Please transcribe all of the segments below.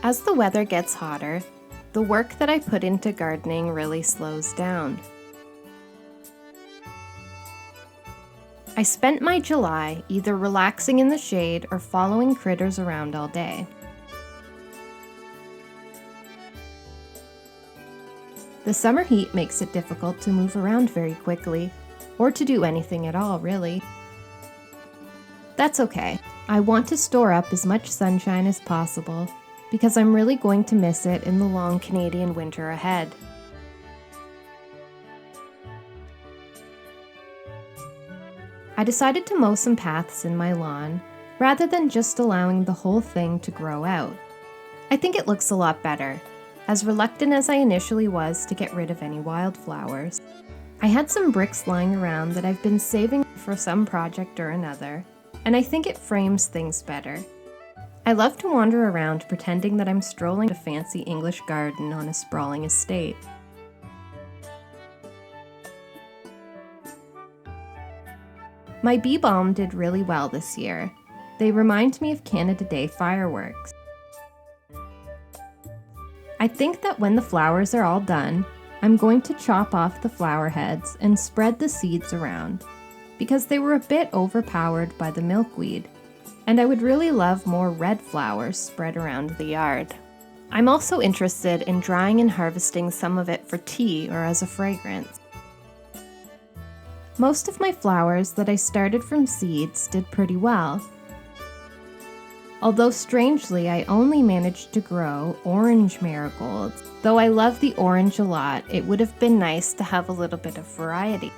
As the weather gets hotter, the work that I put into gardening really slows down. I spent my July either relaxing in the shade or following critters around all day. The summer heat makes it difficult to move around very quickly, or to do anything at all, really. That's okay. I want to store up as much sunshine as possible, because I'm really going to miss it in the long Canadian winter ahead. I decided to mow some paths in my lawn, rather than just allowing the whole thing to grow out. I think it looks a lot better, as reluctant as I initially was to get rid of any wildflowers. I had some bricks lying around that I've been saving for some project or another, and I think it frames things better. I love to wander around pretending that I'm strolling a fancy English garden on a sprawling estate. My bee balm did really well this year. They remind me of Canada Day fireworks. I think that when the flowers are all done, I'm going to chop off the flower heads and spread the seeds around, because they were a bit overpowered by the milkweed, and I would really love more red flowers spread around the yard. I'm also interested in drying and harvesting some of it for tea or as a fragrance. Most of my flowers that I started from seeds did pretty well. Although strangely, I only managed to grow orange marigolds. Though I love the orange a lot, it would have been nice to have a little bit of variety.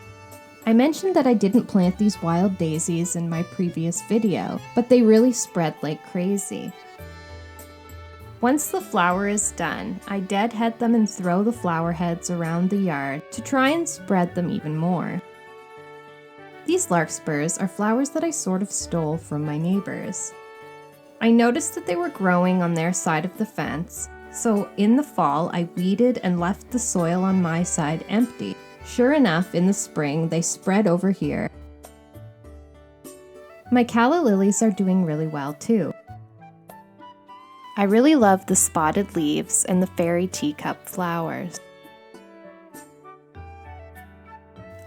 I mentioned that I didn't plant these wild daisies in my previous video, but they really spread like crazy. Once the flower is done, I deadhead them and throw the flower heads around the yard to try and spread them even more. These larkspurs are flowers that I sort of stole from my neighbors. I noticed that they were growing on their side of the fence, so in the fall I weeded and left the soil on my side empty. Sure enough, in the spring they spread over here. My calla lilies are doing really well too. I really love the spotted leaves and the fairy teacup flowers.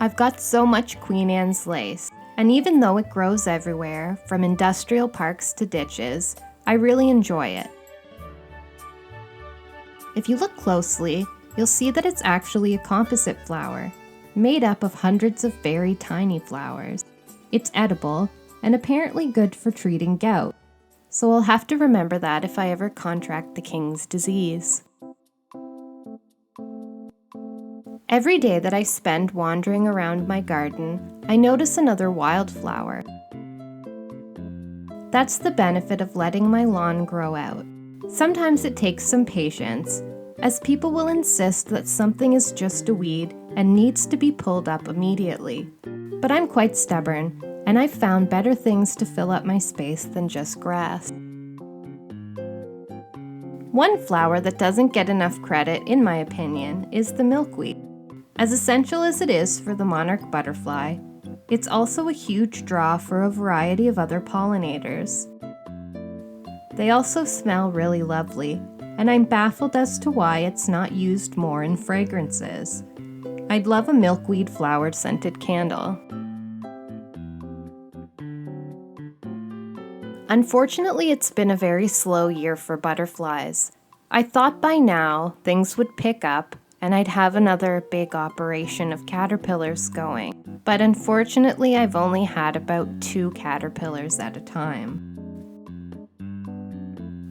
I've got so much Queen Anne's lace, and even though it grows everywhere, from industrial parks to ditches, I really enjoy it. If you look closely, you'll see that it's actually a composite flower, made up of hundreds of very tiny flowers. It's edible, and apparently good for treating gout, so I'll have to remember that if I ever contract the king's disease. Every day that I spend wandering around my garden, I notice another wildflower. That's the benefit of letting my lawn grow out. Sometimes it takes some patience, as people will insist that something is just a weed and needs to be pulled up immediately. But I'm quite stubborn, and I've found better things to fill up my space than just grass. One flower that doesn't get enough credit, in my opinion, is the milkweed. As essential as it is for the monarch butterfly, it's also a huge draw for a variety of other pollinators. They also smell really lovely, and I'm baffled as to why it's not used more in fragrances. I'd love a milkweed flowered scented candle. Unfortunately, it's been a very slow year for butterflies. I thought by now things would pick up and I'd have another big operation of caterpillars going. But unfortunately, I've only had about 2 caterpillars at a time.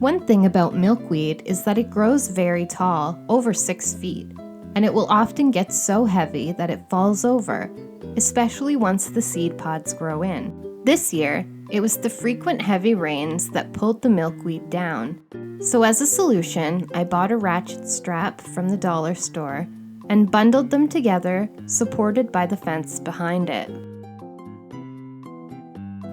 One thing about milkweed is that it grows very tall, over 6 feet, and it will often get so heavy that it falls over, especially once the seed pods grow in. This year, it was the frequent heavy rains that pulled the milkweed down. So as a solution, I bought a ratchet strap from the dollar store and bundled them together, supported by the fence behind it.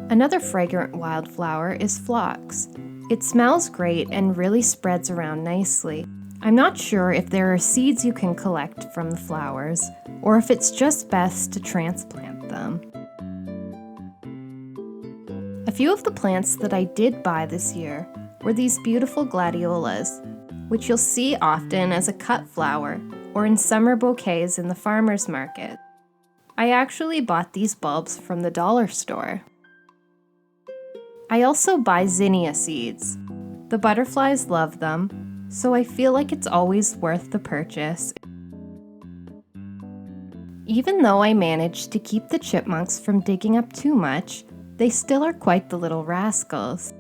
Another fragrant wildflower is phlox. It smells great and really spreads around nicely. I'm not sure if there are seeds you can collect from the flowers, or if it's just best to transplant them. A few of the plants that I did buy this year were these beautiful gladiolas, which you'll see often as a cut flower or in summer bouquets in the farmer's market. I actually bought these bulbs from the dollar store. I also buy zinnia seeds. The butterflies love them, so I feel like it's always worth the purchase. Even though I managed to keep the chipmunks from digging up too much, they still are quite the little rascals.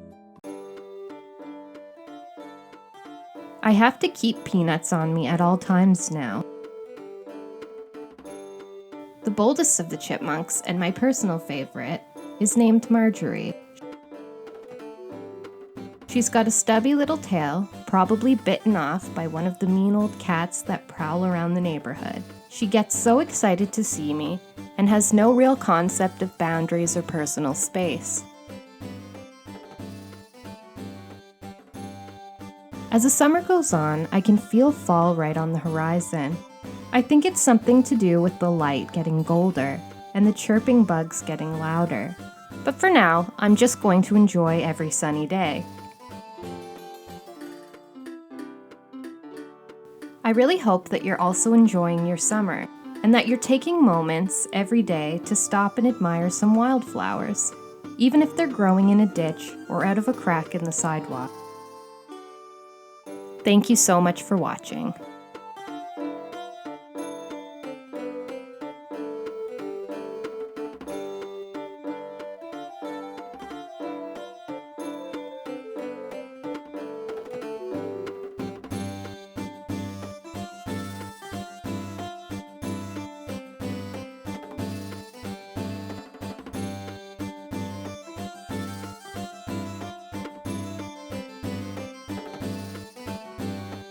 I have to keep Peanuts on me at all times now. The boldest of the chipmunks, and my personal favorite, is named Marjorie. She's got a stubby little tail, probably bitten off by one of the mean old cats that prowl around the neighborhood. She gets so excited to see me and has no real concept of boundaries or personal space. As the summer goes on, I can feel fall right on the horizon. I think it's something to do with the light getting golder and the chirping bugs getting louder. But for now, I'm just going to enjoy every sunny day. I really hope that you're also enjoying your summer and that you're taking moments every day to stop and admire some wildflowers, even if they're growing in a ditch or out of a crack in the sidewalk. Thank you so much for watching.